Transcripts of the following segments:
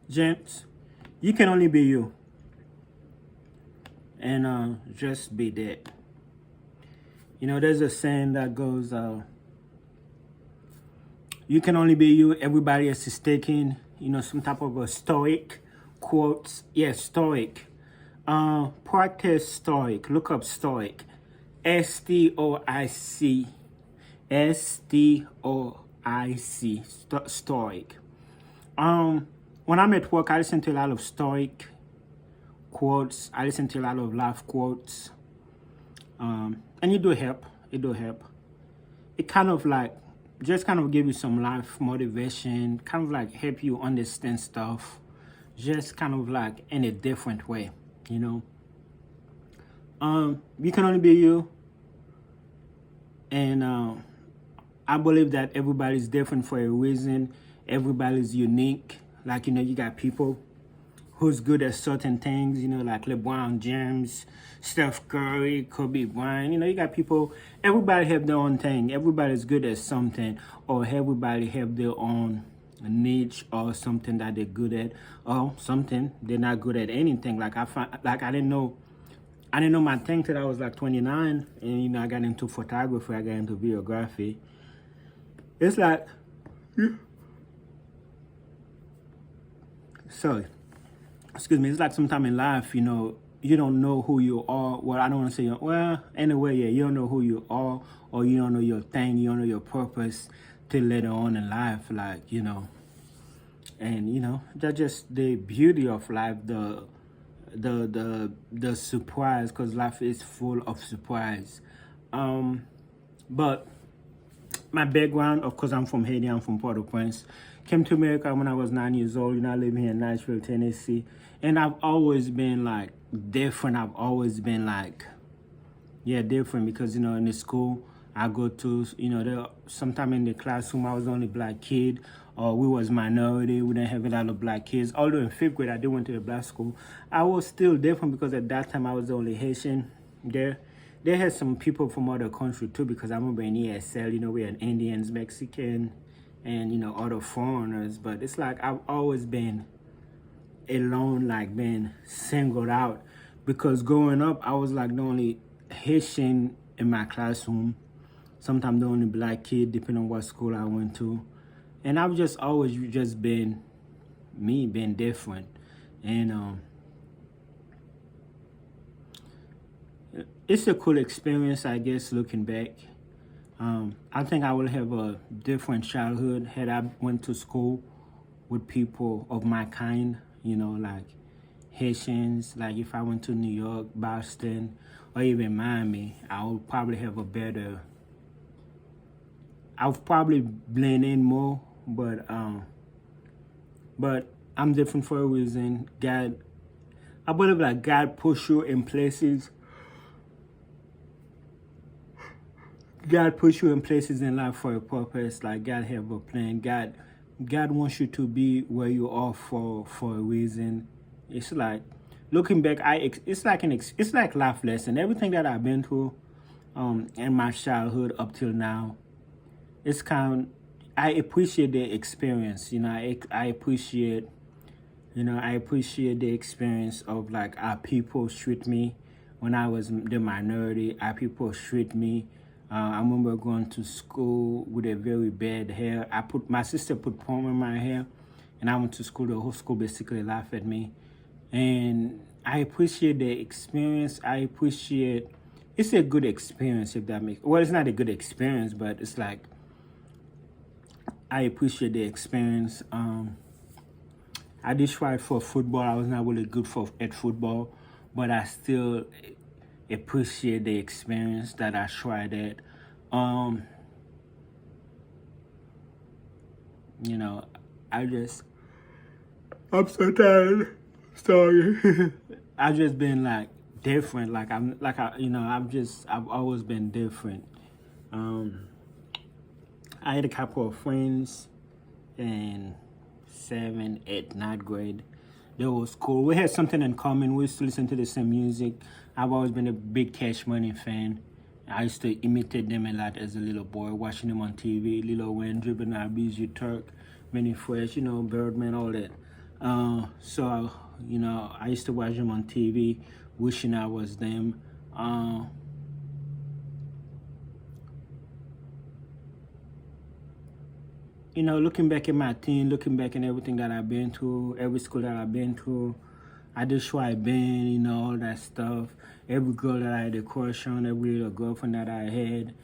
Gents, you can only be you. And just be that. There's a saying that goes, you can only be you. Everybody else is taking, some type of a stoic quotes. Yes, stoic. Practice stoic. Look up stoic. STOIC. STOIC. Stoic. When I'm at work, I listen to a lot of stoic quotes. I listen to a lot of life quotes. And it do help. It do help. It kind of like just kind of give you some life motivation, kind of like help you understand stuff, just kind of like in a different way, you know. You can only be you, and I believe that everybody's different for a reason. Everybody's unique. Like you got people who's good at certain things, like LeBron James, Steph Curry, Kobe Bryant. You got people, everybody have their own thing. Everybody's good at something, or everybody have their own niche or something that they're good at, or something they're not good at anything. Like I didn't know my thing till I was like 29, and I got into photography, I got into videography. It's like, sorry. Excuse me, it's like sometime in life, you don't know who you are. Well, I don't want to say, well, anyway, yeah, you don't know who you are, or you don't know your thing, you don't know your purpose till later on in life, like, and, that's just the beauty of life, the surprise, because life is full of surprise. But my background, of course, I'm from Haiti, I'm from Port-au-Prince. Came to America when I was 9 years old, I live here in Nashville, Tennessee. And I've always been like different. I've always been like, different because, in the school I go to, sometime in the classroom I was the only black kid, or we was minority. We didn't have a lot of black kids. Although in 5th grade I did went to a black school, I was still different because at that time I was the only Haitian there. They had some people from other country too, because I remember in ESL, we had Indians, Mexican, and, other foreigners. But it's like I've always been alone, like being singled out, because growing up I was like the only Haitian in my classroom, sometimes the only black kid, depending on what school I went to. And I've just always just been me, being different. And it's a cool experience, I guess, looking back. I think I would have a different childhood had I went to school with people of my kind, like Haitians. Like if I went to New York, Boston, or even Miami, I would probably have I would probably blend in more, but I'm different for a reason. I believe like God push you in places. God puts you in places in life for a purpose. Like God have a plan. God wants you to be where you are for a reason. It's like looking back, it's like life lesson. Everything that I've been through, in my childhood up till now, it's I appreciate the experience. I appreciate, the experience of like how people treat me when I was the minority. How people treat me. I remember going to school with a very bad hair. My sister put perm in my hair, and I went to school. The whole school basically laughed at me, and I appreciate the experience. It's a good experience, if that makes. Well, it's not a good experience, but it's like I appreciate the experience. I did try for football. I was not really good at football, but I still appreciate the experience that I tried it. I'm so tired. Sorry. I've just been like different. Like I've always been different. I had a couple of friends in 7th, 8th, 9th grade. They was cool. We had something in common. We used to listen to the same music. I've always been a big Cash Money fan. I used to imitate them a lot as a little boy, watching them on TV. Lil Wayne, Dribbling, Bijou, Turk, Mannie Fresh, Birdman, all that. So, you know, I used to watch them on TV, wishing I was them. You know, looking back at my teen, looking back at everything that I've been through, every school that I've been through, I just where I've been, you know, all that stuff. Every girl that I had a crush on, every little girlfriend that I had.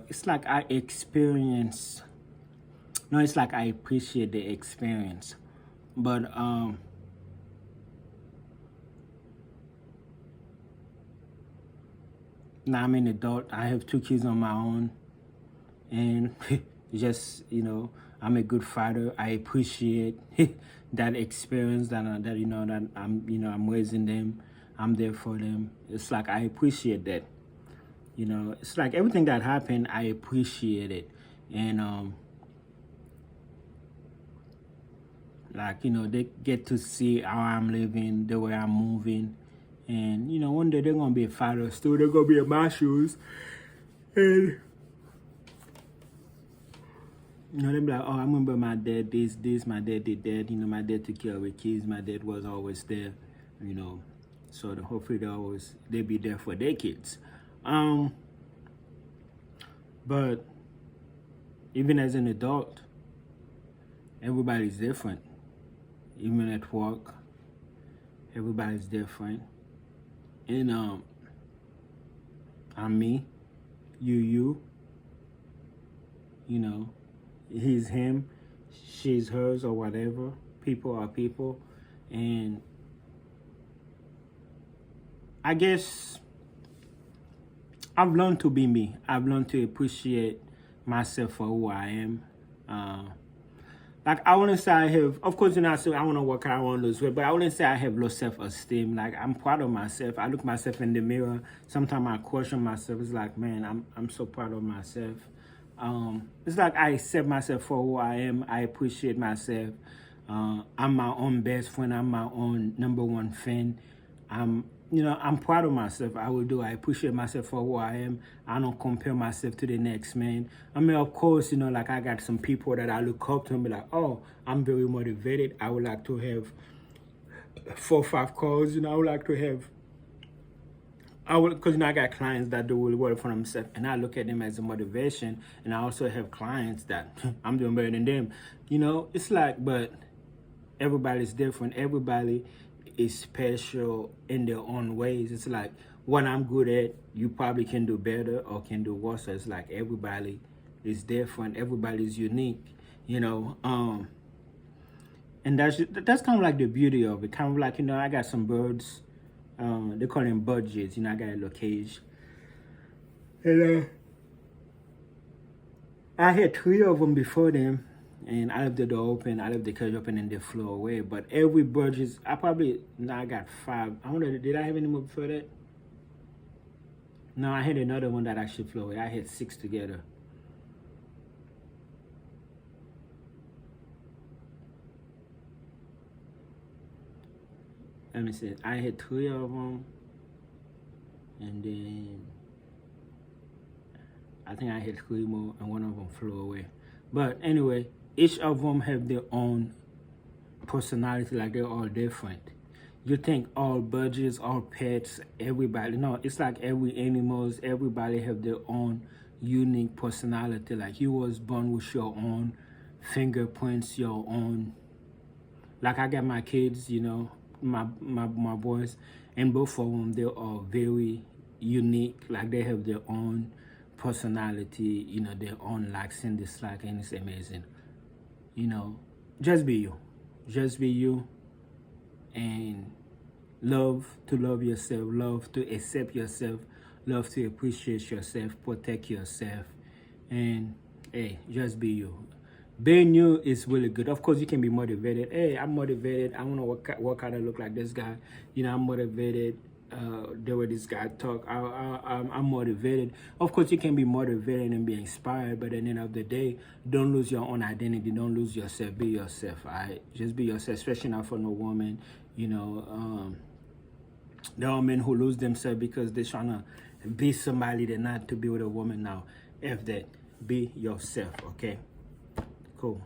It's like I experience. No, it's like I appreciate the experience. But now I'm an adult. I have 2 kids on my own, and just, you know, I'm a good father. I appreciate that experience that you know, that I'm raising them. I'm there for them. It's like I appreciate that. You know, it's like everything that happened, I appreciate it. And like, you know, they get to see how I'm living, the way I'm moving. And, you know, one day they're going to be a father too. They're going to be in my shoes. And, you know, they'll be like, oh, I remember my dad did this, my dad did that. You know, my dad took care of the kids. My dad was always there, you know. So hopefully they'll be there for their kids. But even as an adult, everybody's different. Even at work, everybody's different. And I'm me, you, you know, he's him, she's hers, or whatever. People are people. And I guess I've learned to be me. I've learned to appreciate myself for who I am. Like, I wouldn't say I have, of course, you know, I say I want to work out, I want to lose weight, but I wouldn't say I have low self-esteem. Like, I'm proud of myself. I look myself in the mirror. Sometimes I question myself. It's like, man, I'm so proud of myself. It's like I accept myself for who I am. I appreciate myself. I'm my own best friend. I'm my own #1 fan. You know, I'm proud of myself. I appreciate myself for who I am. I don't compare myself to the next man. I mean, of course, you know, like I got some people that I look up to and be like, oh, I'm very motivated. I would like to have 4 or 5 calls. You know, I would like to have, because, you know, I got clients that do really well for themselves, and I look at them as a motivation. And I also have clients that I'm doing better than them. You know, it's like, but everybody's different. Everybody is special in their own ways. It's like what I'm good at, you probably can do better or can do worse. It's like everybody is different. Everybody's unique, you know. And that's kind of like the beauty of it. Kind of like, you know, I got some birds. They call them budgies. You know, I got a little cage. And I had 3 of them before them. And I left the door open, I left the cage open, and they flew away. But every bird I got 5. I wonder, did I have any more before that? No, I had another one that actually flew away. I had 6 together. Let me see. I had 3 of them. And then I think I had 3 more, and one of them flew away. But anyway, each of them have their own personality, like they're all different. You think all budgies, all pets, everybody, no, it's like every animals, everybody have their own unique personality. Like you was born with your own fingerprints, your own, like I got my kids, you know, my boys, and both of them, they are very unique. Like they have their own personality, you know, their own likes and dislikes, and it's amazing. You know, just be you. Just be you. And love to love yourself, love to accept yourself, love to appreciate yourself, protect yourself. And hey, just be you. Being you is really good. Of course, you can be motivated. Hey, I'm motivated. I want to work out and look like this guy. You know, I'm motivated. The way this guy talk, I'm motivated. Of course, you can be motivated and be inspired, but at the end of the day, don't lose your own identity. Don't lose yourself. Be yourself. All right, just be yourself. Especially not for no woman. You know, there are men who lose themselves because they're trying to be somebody they're not to be with a woman. Now, if that, be yourself. Okay, cool.